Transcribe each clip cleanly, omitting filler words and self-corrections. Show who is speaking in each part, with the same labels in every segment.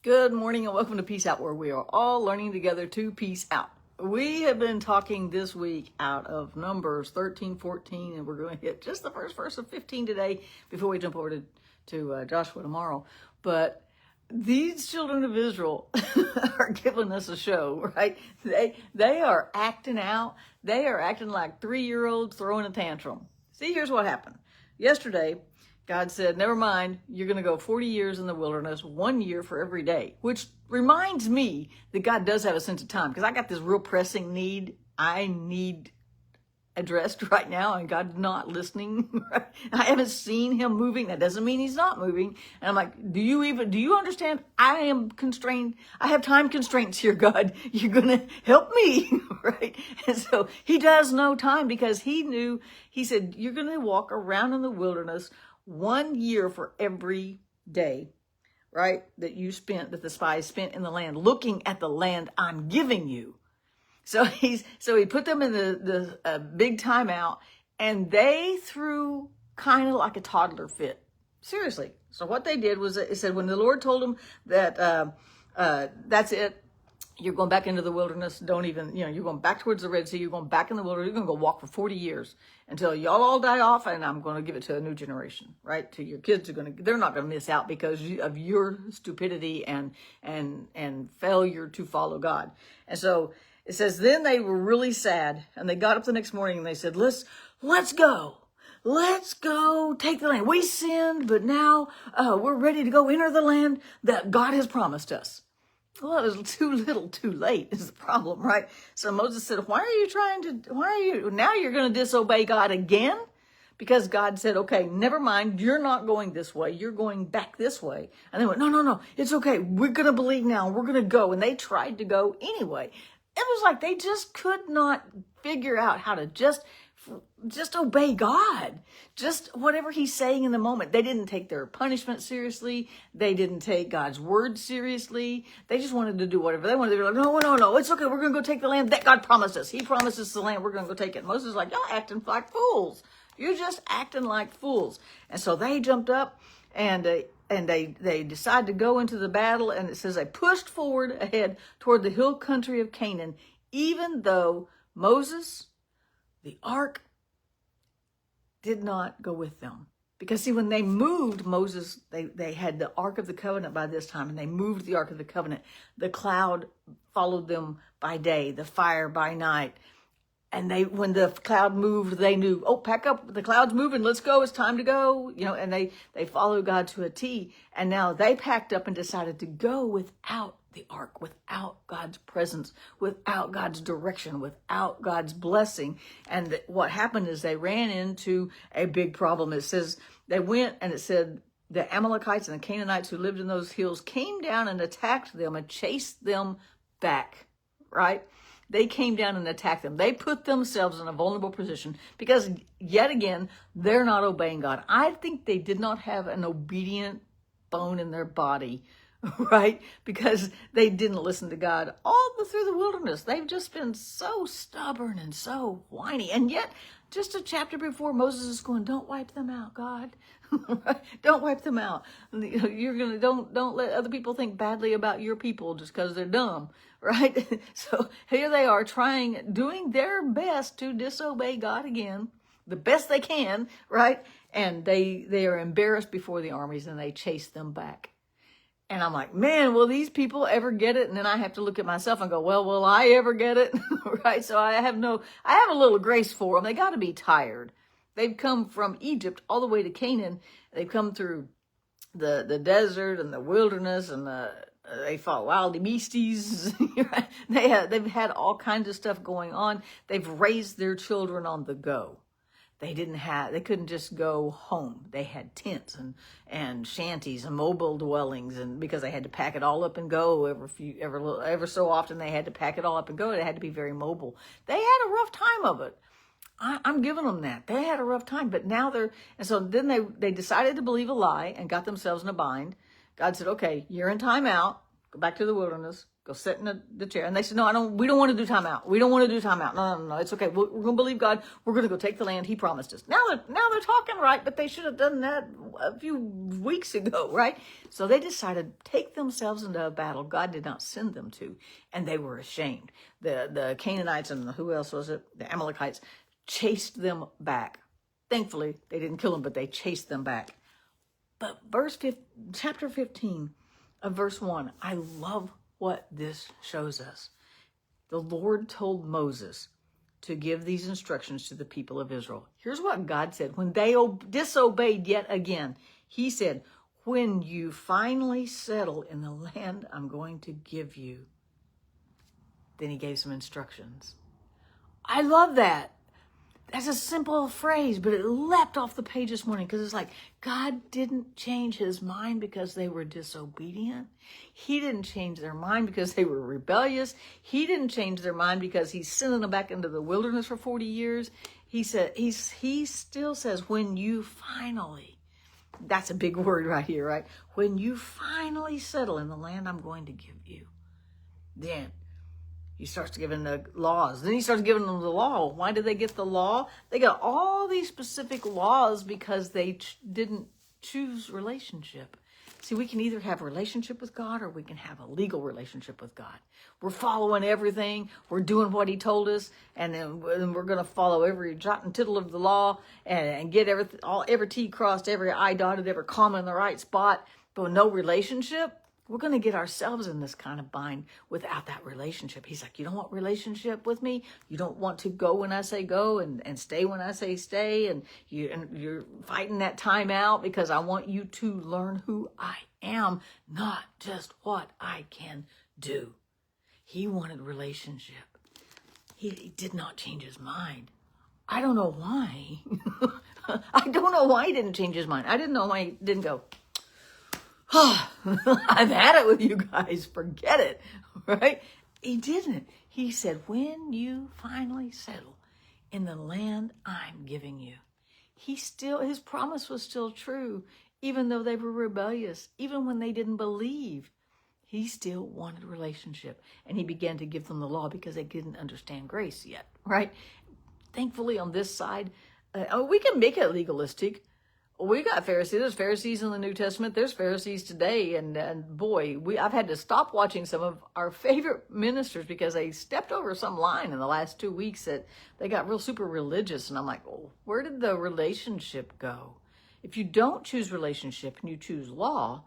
Speaker 1: Good morning and welcome to Peace Out, where we are all learning together to peace out. We have been talking this week out of Numbers 13, 14, and we're going to hit just the first verse of 15 today before we jump over to Joshua tomorrow. But these children of Israel are giving us a show, right? They are acting out. They are acting like 3-year-olds throwing a tantrum. See, here's what happened. Yesterday, God said, never mind, you're going to go 40 years in the wilderness, 1 year for every day, which reminds me that God does have a sense of time, because I got this real pressing need. I need addressed right now, and God's not listening. Right? I haven't seen him moving. That doesn't mean he's not moving. And I'm like, do you understand? I am constrained. I have time constraints here, God. You're going to help me, right? And so he does know time, because he said, you're going to walk around in the wilderness 1 year for every day, right? That the spies spent in the land, looking at the land I'm giving you. So he put them in the big timeout, and they threw kind of like a toddler fit. Seriously. So what they did was, it said when the Lord told them that that's it, you're going back into the wilderness. Don't even, you're going back towards the Red Sea. You're going back in the wilderness. You're going to go walk for 40 years until y'all all die off, and I'm going to give it to a new generation, right? To your kids they're not going to miss out because of your stupidity and failure to follow God. And so it says, then they were really sad, and they got up the next morning and they said, let's go. Let's go take the land. We sinned, but now we're ready to go enter the land that God has promised us. Well, it was too little, too late is the problem, right? So Moses said, now you're going to disobey God again? Because God said, okay, never mind, you're not going this way, you're going back this way. And they went, no, it's okay, we're going to believe now, we're going to go. And they tried to go anyway. It was like they just could not figure out how to just obey God. Just whatever he's saying in the moment. They didn't take their punishment seriously. They didn't take God's word seriously. They just wanted to do whatever they wanted to do. Like, no, it's okay. We're going to go take the land that God promised us. He promised us the land. We're going to go take it. And Moses is like, y'all acting like fools. You're just acting like fools. And so they jumped up and they decided to go into the battle. And it says they pushed forward ahead toward the hill country of Canaan, even though Moses, the ark, did not go with them. Because see, when they moved Moses, they had the Ark of the Covenant by this time, and they moved the Ark of the Covenant. The cloud followed them by day, the fire by night. And when the cloud moved, they knew, oh, pack up, the cloud's moving, let's go, it's time to go. And they followed God to a T. And now they packed up and decided to go without the ark, without God's presence, without God's direction, without God's blessing. And what happened is they ran into a big problem. It says they went, and it said the Amalekites and the Canaanites who lived in those hills came down and attacked them and chased them back, right? They came down and attacked them. They put themselves in a vulnerable position because, yet again, they're not obeying God. I think they did not have an obedient bone in their body, right? Because they didn't listen to God all through the wilderness. They've just been so stubborn and so whiny. And yet, just a chapter before, Moses is going, don't wipe them out, God. Don't wipe them out. Don't let other people think badly about your people just because they're dumb, right? So here they are doing their best to disobey God again, the best they can, right? And they are embarrassed before the armies, and they chase them back. And I'm like, man, will these people ever get it? And then I have to look at myself and go, well, will I ever get it? Right? So I have a little grace for them. They got to be tired. They've come from Egypt all the way to Canaan. They've come through the desert and the wilderness, and they fought wild beasties. They've had all kinds of stuff going on. They've raised their children on the go. They couldn't just go home. They had tents and shanties and mobile dwellings, and because they had to pack it all up and go ever so often, they had to pack it all up and go. They had to be very mobile. They had a rough time of it. I'm giving them that. They had a rough time, but now and so then they decided to believe a lie and got themselves in a bind. God said, okay, you're in timeout. Go back to the wilderness. Go sit in the chair. And they said, no, we don't want to do timeout. We don't want to do timeout. No. It's okay. We're going to believe God. We're going to go take the land He promised us. Now they're talking right, but they should have done that a few weeks ago, right? So they decided to take themselves into a battle God did not send them to. And they were ashamed. The Canaanites and who else was it? The Amalekites chased them back. Thankfully, they didn't kill them, but they chased them back. But chapter 15 of verse 1, I love what this shows us. The Lord told Moses to give these instructions to the people of Israel. Here's what God said. When they disobeyed yet again, He said, when you finally settle in the land I'm going to give you. Then He gave some instructions. I love that. That's a simple phrase, but it leapt off the page this morning because it's like God didn't change His mind because they were disobedient. He didn't change their mind because they were rebellious. He didn't change their mind because He's sending them back into the wilderness for 40 years. He still says, when you finally, that's a big word right here, right? When you finally settle in the land I'm going to give you, then He starts giving the laws. Then He starts giving them the law. Why did they get the law? They got all these specific laws because they didn't choose relationship. See, we can either have a relationship with God or we can have a legal relationship with God. We're following everything. We're doing what He told us. And then we're going to follow every jot and tittle of the law and get every T crossed, every I dotted, every comma in the right spot. But with no relationship, we're going to get ourselves in this kind of bind without that relationship. He's like, you don't want relationship with me? You don't want to go when I say go and stay when I say stay, and you're fighting that time out because I want you to learn who I am, not just what I can do. He wanted relationship. He did not change His mind. I don't know why. I don't know why He didn't change His mind. I didn't know why He didn't go, I've had it with you guys. Forget it, right? He didn't. He said, when you finally settle in the land I'm giving you, His promise was still true, even though they were rebellious, even when they didn't believe. He still wanted a relationship, and He began to give them the law because they didn't understand grace yet, right? Thankfully, on this side, we can make it legalistic. We got Pharisees. There's Pharisees in the New Testament. There's Pharisees today. And boy, I've had to stop watching some of our favorite ministers because they stepped over some line in the last 2 weeks that they got real super religious. And I'm like, oh, where did the relationship go? If you don't choose relationship and you choose law,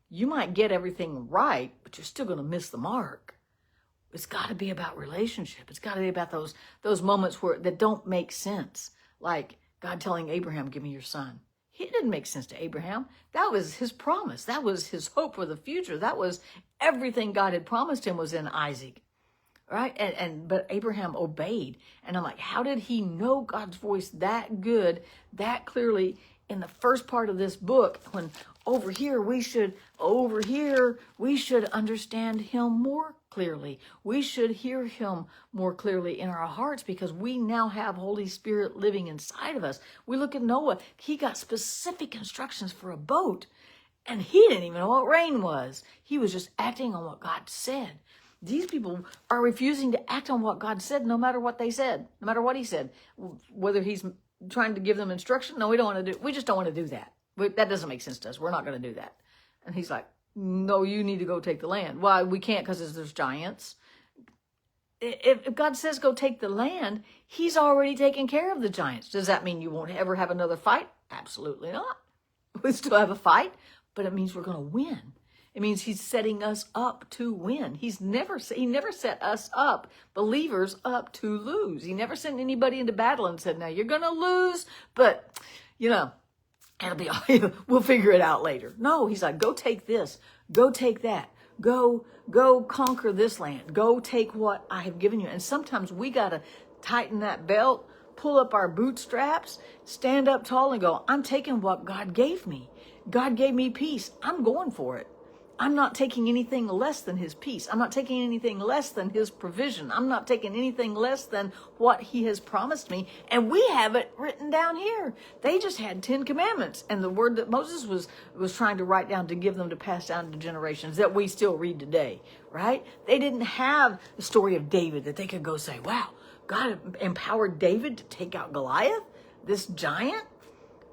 Speaker 1: you might get everything right, but you're still going to miss the mark. It's got to be about relationship. It's got to be about those moments that don't make sense. Like God telling Abraham, give me your son. It didn't make sense to Abraham. That was His promise. That was His hope for the future. That was everything God had promised him was in Isaac, right? But Abraham obeyed. And I'm like, how did he know God's voice that good, that clearly in the first part of this book, when over here we should understand Him more clearly. We should hear Him more clearly in our hearts because we now have Holy Spirit living inside of us. We look at Noah. He got specific instructions for a boat, and he didn't even know what rain was. He was just acting on what God said. These people are refusing to act on what God said no matter what they said, no matter what He said. Whether He's trying to give them instruction, no, we just don't want to do that. That doesn't make sense to us. We're not going to do that. And He's like, no, you need to go take the land. Why? We can't because there's giants. If God says go take the land, He's already taken care of the giants. Does that mean you won't ever have another fight? Absolutely not. We still have a fight, but it means we're going to win. It means He's setting us up to win. He never set us up, believers, up to lose. He never sent anybody into battle and said, now you're going to lose, but, it'll be, we'll figure it out later. No, He's like, go take this, go take that, go conquer this land, go take what I have given you. And sometimes we got to tighten that belt, pull up our bootstraps, stand up tall and go, I'm taking what God gave me. God gave me peace. I'm going for it. I'm not taking anything less than his peace. I'm not taking anything less than his provision. I'm not taking anything less than what he has promised me. And we have it written down here. They just had 10 commandments. And the word that Moses was trying to write down to give them to pass down to generations that we still read today, right? They didn't have the story of David that they could go say, wow, God empowered David to take out Goliath, this giant.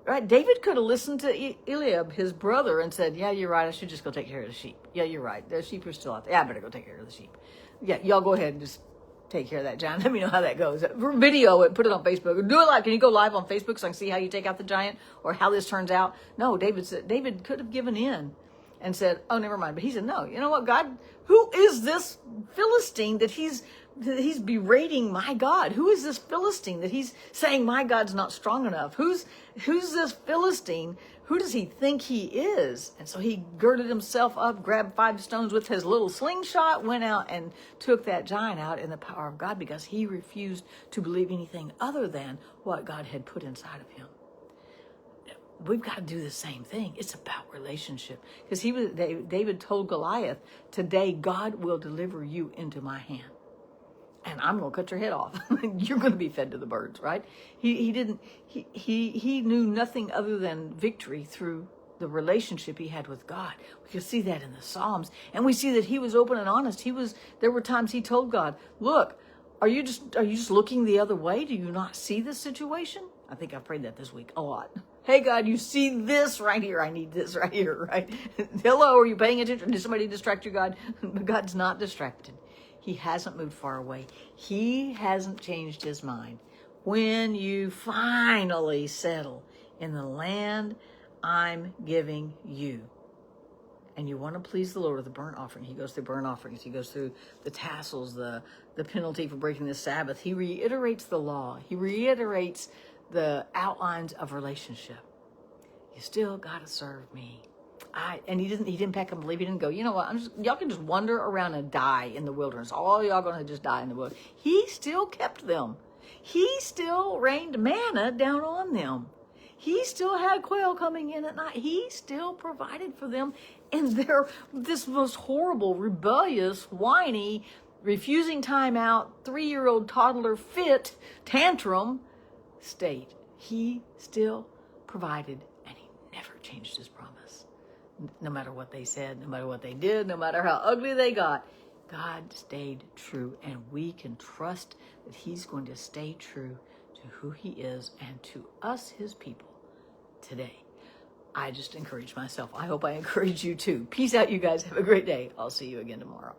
Speaker 1: Right? David could have listened to Eliab, his brother, and said, yeah, you're right. I should just go take care of the sheep. Yeah, you're right. The sheep are still out there. Yeah, I better go take care of the sheep. Yeah, y'all go ahead and just take care of that giant. Let me know how that goes. Video it, put it on Facebook. Do it live. Can you go live on Facebook so I can see how you take out the giant or how this turns out? No, David could have given in and said, oh, never mind. But he said, no, you know what, God, who is this Philistine that he's berating my God? Who is this Philistine that he's saying my God's not strong enough? Who's this Philistine? Who does he think he is? And so he girded himself up, grabbed 5 stones with his little slingshot, went out and took that giant out in the power of God because he refused to believe anything other than what God had put inside of him. We've got to do the same thing. It's about relationship. Because David told Goliath, today God will deliver you into my hand. And I'm going to cut your head off. You're going to be fed to the birds, right? He knew nothing other than victory through the relationship he had with God. We can see that in the Psalms. And we see that he was open and honest. There were times he told God, look, are you just looking the other way? Do you not see this situation? I think I prayed that this week a lot. Hey, God, you see this right here. I need this right here, right? Hello, are you paying attention? Did somebody distract you, God? God's not distracted. He hasn't moved far away. He hasn't changed his mind. When you finally settle in the land I'm giving you, and you want to please the Lord with the burnt offering, he goes through burnt offerings. He goes through the tassels, the penalty for breaking the Sabbath. He reiterates the law. He reiterates the outlines of relationship. You still got to serve me. And he didn't pack up and leave. He didn't go, you know what, y'all can just wander around and die in the wilderness. All y'all going to just die in the wilderness. He still kept them. He still rained manna down on them. He still had quail coming in at night. He still provided for them in this most horrible, rebellious, whiny, refusing time out, 3-year-old toddler fit tantrum state. He still provided, and he never changed his promise. No matter what they said, no matter what they did, no matter how ugly they got, God stayed true. And we can trust that he's going to stay true to who he is and to us, his people, today. I just encourage myself. I hope I encourage you too. Peace out, you guys. Have a great day. I'll see you again tomorrow.